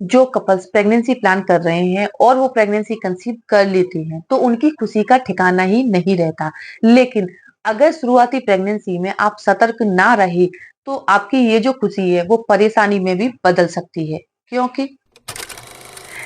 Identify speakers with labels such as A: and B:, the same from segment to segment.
A: जो couples pregnancy plan कर रहे हैं और वो प्रेगनेंसी कंसीव कर लेते हैं तो उनकी खुशी का ठिकाना ही नहीं रहता। लेकिन अगर शुरुआती प्रेगनेंसी में आप सतर्क ना रहे तो आपकी ये जो खुशी है वो परेशानी में भी बदल सकती है। क्योंकि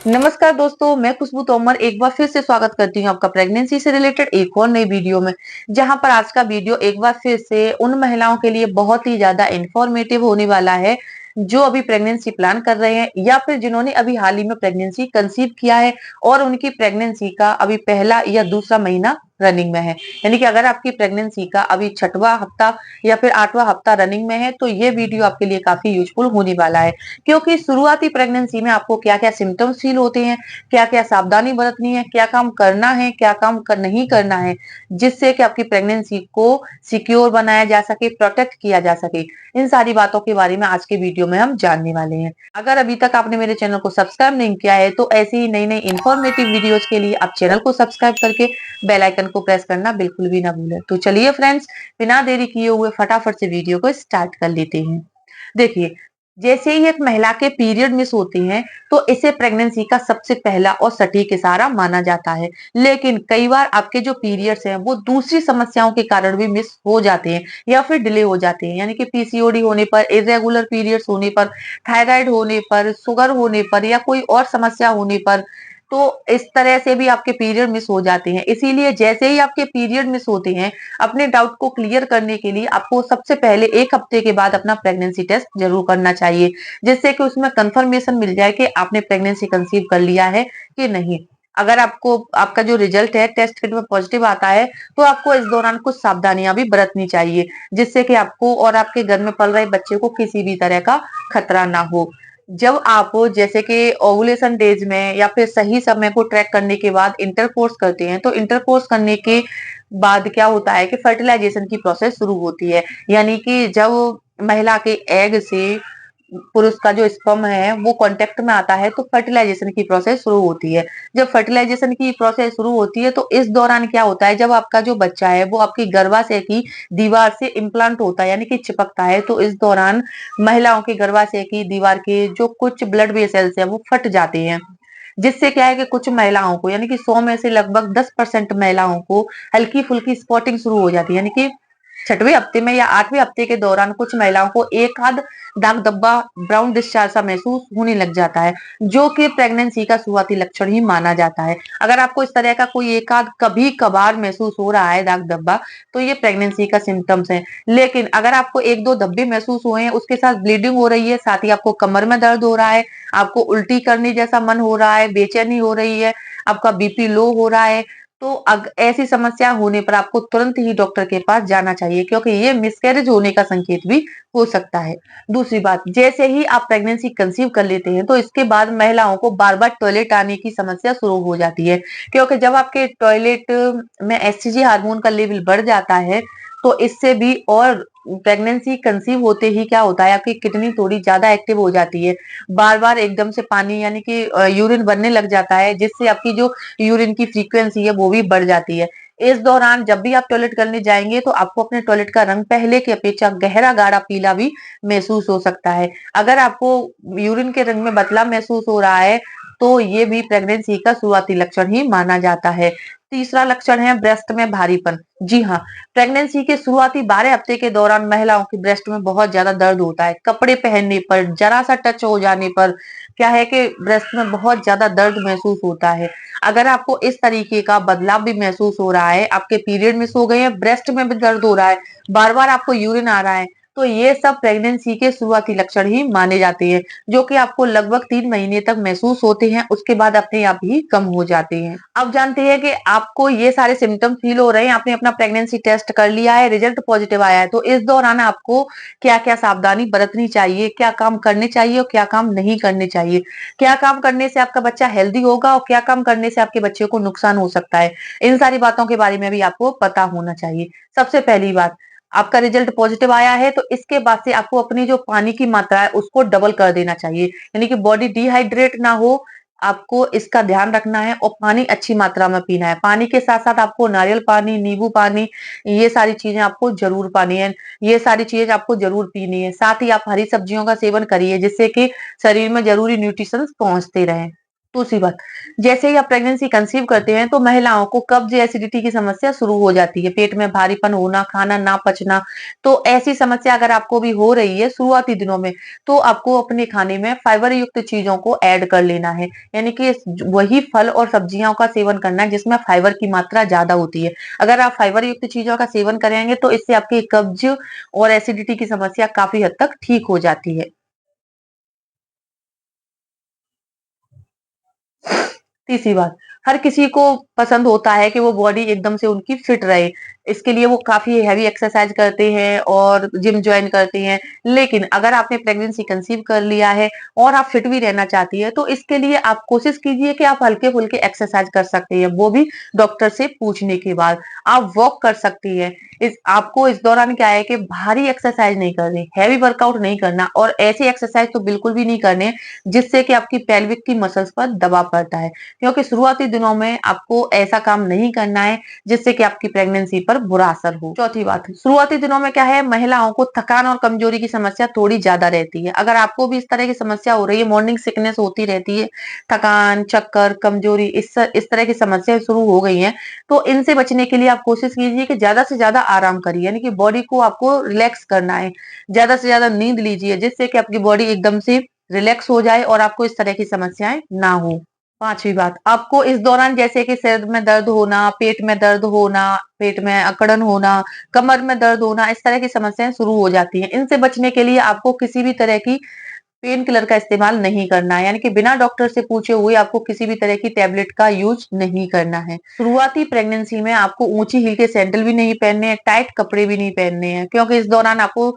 A: नमस्कार दोस्तों, मैं खुशबू तोमर एक बार फिर से स्वागत करती हूँ आपका प्रेगनेंसी से रिलेटेड एक और नई वीडियो में। जहां पर आज का वीडियो एक बार फिर से उन महिलाओं के लिए बहुत ही ज्यादा इंफॉर्मेटिव होने वाला है जो अभी प्रेगनेंसी प्लान कर रहे हैं या फिर जिन्होंने अभी हाल ही में प्रेगनेंसी कंसीव किया है और उनकी प्रेगनेंसी का अभी पहला या दूसरा महीना रनिंग में है। यानी कि अगर आपकी प्रेगनेंसी का अभी छठवां हफ्ता या फिर आठवां हफ्ता रनिंग में है तो ये वीडियो आपके लिए काफी यूजफुल होने वाला है। क्योंकि शुरुआती प्रेगनेंसी में आपको क्या-क्या सिम्टम्स फील होते हैं, क्या-क्या सावधानी बरतनी है, क्या काम करना है, क्या काम नहीं करना है, जिससे कि आपकी प्रेगनेंसी को सिक्योर बनाया जा सके, प्रोटेक्ट किया जा सके। इन सारी बातों के बारे में आज के वीडियो में हम जानने वाले हैं। अगर अभी तक आपने मेरे चैनल को सब्सक्राइब नहीं किया है तो ऐसी ही नई-नई इन्फॉर्मेटिव वीडियोस के लिए आप चैनल को सब्सक्राइब करके बेल आइकन को प्रेस करना बिल्कुल भी ना भूलें। तो चलिए फ्रेंड्स, बिना देरी किए हुए फटाफट से वीडियो को स्टार्ट कर लेते हैं। देखिए, जैसे ही एक महिला के पीरियड मिस होते हैं तो इसे प्रेगनेंसी का सबसे पहला और सटीक इशारा माना जाता है। लेकिन कई बार आपके जो पीरियड्स हैं वो दूसरी समस्याओं के कारण भी मिस हो जाते हैं या फिर डिले हो जाते हैं। यानी कि पीसीओडी होने पर, इर्रेगुलर पीरियड्स होने पर, थायराइड होने पर, शुगर होने पर या कोई और समस्या होने पर, तो इस तरह से भी आपके पीरियड मिस हो जाते हैं। इसीलिए जैसे ही आपके पीरियड मिस होते हैं, अपने डाउट को क्लियर करने के लिए आपको सबसे पहले 1 हफ्ते के बाद अपना प्रेगनेंसी टेस्ट ज़रूर करना चाहिए, जिससे कि उसमें कन्फर्मेशन मिल जाए कि आपने प्रेगनेंसी कंसीव कर लिया है कि नहीं। अगर आपको आपका जो रिजल्ट है टेस्ट किट में पॉजिटिव आता है, तो आपको इस दौरान कुछ सावधानियाँ भी बरतनी चाहिए, जिससे कि आपको और आपके घर में पल रहे बच्चे को किसी भी तरह का खतरा ना हो। जब आप जैसे कि ओव्यूलेशन डेज में या फिर सही समय को ट्रैक करने के बाद इंटरकोर्स करते हैं, तो इंटरकोर्स करने के बाद क्या होता है कि फर्टिलाइजेशन की प्रोसेस शुरू होती है। यानी कि जब महिला के एग से पुरुष का जो स्पर्म है वो कांटेक्ट में आता है तो फर्टिलाइजेशन की प्रोसेस शुरू होती है। जब फर्टिलाइजेशन की प्रोसेस शुरू होती है तो इस दौरान क्या होता है, जब आपका जो बच्चा है वो आपकी गर्भाशय की दीवार से इम्प्लांट होता है यानी कि चिपकता है, तो इस दौरान महिलाओं के गर्भाशय की दीवार के जो कुछ ब्लड वेसल्स है वो फट जाते हैं। जिससे क्या है कि कुछ महिलाओं को यानी कि 100 में से लगभग 10% महिलाओं को हल्की-फुल्की स्पॉटिंग शुरू हो जाती है। यानी कि छठवें हफ्ते में या 8वें हफ्ते के दौरान कुछ महिलाओं को एक आध दाग धब्बा, ब्राउन डिस्चार्ज सा महसूस होने लग जाता है, जो कि प्रेगनेंसी का शुरुआती लक्षण ही माना जाता है। अगर आपको इस तरह का कोई एक आध कभी-कभार महसूस हो रहा है दाग धब्बा, तो ये प्रेगनेंसी का सिम्पटम्स है। लेकिन अगर आपको 1-2 धब्बे महसूस हुए हैं, उसके साथ ब्लीडिंग हो रही है, साथ ही आपको कमर में दर्द हो रहा है, आपको उल्टी करने जैसा मन हो रहा है, बेचैनी हो रही है, आपका बीपी लो हो रहा है, तो ऐसी समस्या होने पर आपको तुरंत ही डॉक्टर के पास जाना चाहिए, क्योंकि ये मिसकैरेज होने का संकेत भी हो सकता है। दूसरी बात, जैसे ही आप प्रेगनेंसी कंसीव कर लेते हैं तो इसके बाद महिलाओं को बार-बार टॉयलेट आने की समस्या शुरू हो जाती है, क्योंकि जब आपके टॉयलेट में एचसीजी हार्मोन का लेवल बढ़ जाता है तो इससे भी और प्रेगनेंसी कंसीव होते ही क्या होता है, आपकी किडनी थोड़ी ज्यादा एक्टिव हो जाती है। बार-बार एकदम से पानी यानी कि यूरिन बनने लग जाता है, जिससे आपकी जो यूरिन की फ्रीक्वेंसी है वो भी बढ़ जाती है। इस दौरान जब भी आप टॉयलेट करने जाएंगे तो आपको अपने टॉयलेट का रंग पहले की अपेक्षा गहरा गाढ़ा पीला भी महसूस हो सकता है। अगर आपको यूरिन के रंग में बदलाव महसूस हो रहा है तो ये भी प्रेगनेंसी का शुरुआती लक्षण ही माना जाता है। तीसरा लक्षण है ब्रेस्ट में भारीपन। जी हाँ, प्रेगनेंसी के शुरुआती 12 हफ्ते के दौरान महिलाओं की ब्रेस्ट में बहुत ज्यादा दर्द होता है। कपड़े पहनने पर, जरा सा टच हो जाने पर क्या है कि ब्रेस्ट में बहुत ज्यादा दर्द महसूस होता है। अगर आपको इस तरीके का बदलाव भी महसूस हो रहा है, आपके पीरियड मिस हो गए हैं, ब्रेस्ट में भी दर्द हो रहा है, बार बार आपको यूरिन आ रहा है, तो ये सब प्रेगनेंसी के शुरुआती लक्षण ही माने जाते हैं, जो कि आपको लगभग 3 महीने तक महसूस होते हैं, उसके बाद अपने आप ही कम हो जाते हैं। अब जानते हैं कि आपको ये सारे सिम्टम फील हो रहे हैं, आपने अपना प्रेगनेंसी टेस्ट कर लिया है, रिजल्ट पॉजिटिव आया है, तो इस दौरान आपको क्या-क्या सावधानी बरतनी चाहिए, क्या काम करने चाहिए और क्या काम नहीं करने चाहिए। क्या काम करने से आपका बच्चा हेल्दी होगा और क्या काम करने से आपके बच्चे को नुकसान हो सकता है। इन सारी बातों के बारे में भी आपको पता होना चाहिए। सबसे पहली बात, आपका रिजल्ट पॉजिटिव आया है तो इसके बाद से आपको अपनी जो पानी की मात्रा है उसको डबल कर देना चाहिए, यानी कि बॉडी डिहाइड्रेट ना हो, आपको इसका ध्यान रखना है और पानी अच्छी मात्रा में पीना है। पानी के साथ-साथ आपको नारियल पानी, नींबू पानी, ये सारी चीज़ें आपको ज़रूर पानी है। ये सारी चीज़ें आपको ज़रूर पीनी है। साथ ही आप हरी सब्जियों का सेवन करिए जिससे कि शरीर में ज़रूरी न्यूट्रिशंस पहुँचते रहें। दूसरी बात, जैसे ही आप प्रेगनेंसी कंसीव करते हैं तो महिलाओं को कब्ज़ या एसिडिटी की समस्या शुरू हो जाती है। पेट में भारीपन होना, खाना ना पचना, तो ऐसी समस्या अगर आपको भी हो रही है शुरुआती दिनों में, तो आपको अपने खाने में फाइबर युक्त चीज़ों को ऐड कर लेना है। यानी कि वही फल और सब्जियों का सेवन करना है जिसमें फाइबर की मात्रा ज़्यादा होती है। अगर आप फाइबर युक्त चीज़ों का सेवन करेंगे तो इससे आपकी कब्ज़ और एसिडिटी की समस्या काफ़ी हद तक ठीक हो जाती है। तीसरी बात, हर किसी को पसंद होता है कि वो बॉडी एकदम से उनकी फिट रहे। इसके लिए वो काफ़ी हेवी एक्सरसाइज़ करते हैं और जिम जॉइन करते हैं। लेकिन अगर आपने प्रेगनेंसी कंसीव कर लिया है और आप फिट भी रहना चाहती हैं, तो इसके लिए आप कोशिश कीजिए कि आप हल्के-फुल्के एक्सरसाइज़ कर सकती हैं, वो भी डॉक्टर से पूछने के बाद। आप वॉक कर सकती हैं। इस आपको इस दौरान क्या है कि भारी एक्सरसाइज़ नहीं करनी, हेवी वर्कआउट नहीं करना और ऐसी एक्सरसाइज़ तो बिल्कुल भी नहीं करने जिससे कि आपकी पेल्विक की मसल्स पर दबाव पड़ता है। क्योंकि शुरुआती दिनों में आपको ऐसा काम नहीं करना है जिससे कि आपकी प्रेगनेंसी पर बुरा असर हो। चौथी बात, शुरुआती दिनों में क्या है महिलाओं को थकान और कमजोरी की समस्या थोड़ी ज्यादा रहती है। अगर आपको भी इस तरह की समस्या हो रही है, मॉर्निंग सिकनेस होती रहती है, थकान, चक्कर, कमजोरी, इस तरह की समस्याएं शुरू हो गई हैं, तो इनसे बचने के लिए आप कोशिश कीजिए कि ज्यादा से ज्यादा आराम करिए, यानी कि बॉडी को आपको रिलैक्स करना है। ज्यादा से ज्यादा नींद लीजिए जिससे कि आपकी बॉडी एकदम से रिलैक्स हो जाए और आपको इस तरह की समस्याएं ना हो। पांचवी बात, आपको इस दौरान जैसे कि सिर में दर्द होना, पेट में दर्द होना, पेट में अकड़न होना, कमर में दर्द होना, इस तरह की समस्याएं शुरू हो जाती हैं। इनसे बचने के लिए आपको किसी भी तरह की पेन किलर का इस्तेमाल नहीं करना है, यानी कि बिना डॉक्टर से पूछे हुए आपको किसी भी तरह की टैबलेट का यूज नहीं करना है। शुरुआती प्रेगनेंसी में आपको ऊंची हील के सैंडल भी नहीं पहनने हैं, टाइट कपड़े भी नहीं पहनने हैं, क्योंकि इस दौरान आपको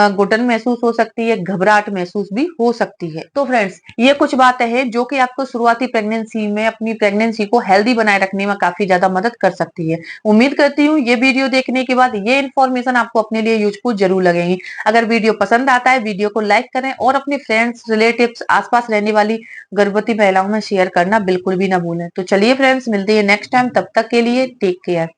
A: घुटन महसूस हो सकती है, घबराहट महसूस भी हो सकती है। तो फ्रेंड्स, ये कुछ बातें हैं जो कि आपको शुरुआती प्रेगनेंसी में अपनी प्रेगनेंसी को हेल्दी बनाए रखने में काफी ज्यादा मदद कर सकती है। उम्मीद करती हूँ ये वीडियो देखने के बाद ये इन्फॉर्मेशन आपको अपने लिए यूजफुल जरूर लगेगी। अगर वीडियो पसंद आता है, वीडियो को लाइक करें और अपने फ्रेंड्स, रिलेटिव्स, आसपास रहने वाली गर्भवती महिलाओं में शेयर करना बिल्कुल भी ना भूलें। तो चलिए फ्रेंड्स, मिलते हैं नेक्स्ट टाइम, तब तक के लिए टेक केयर।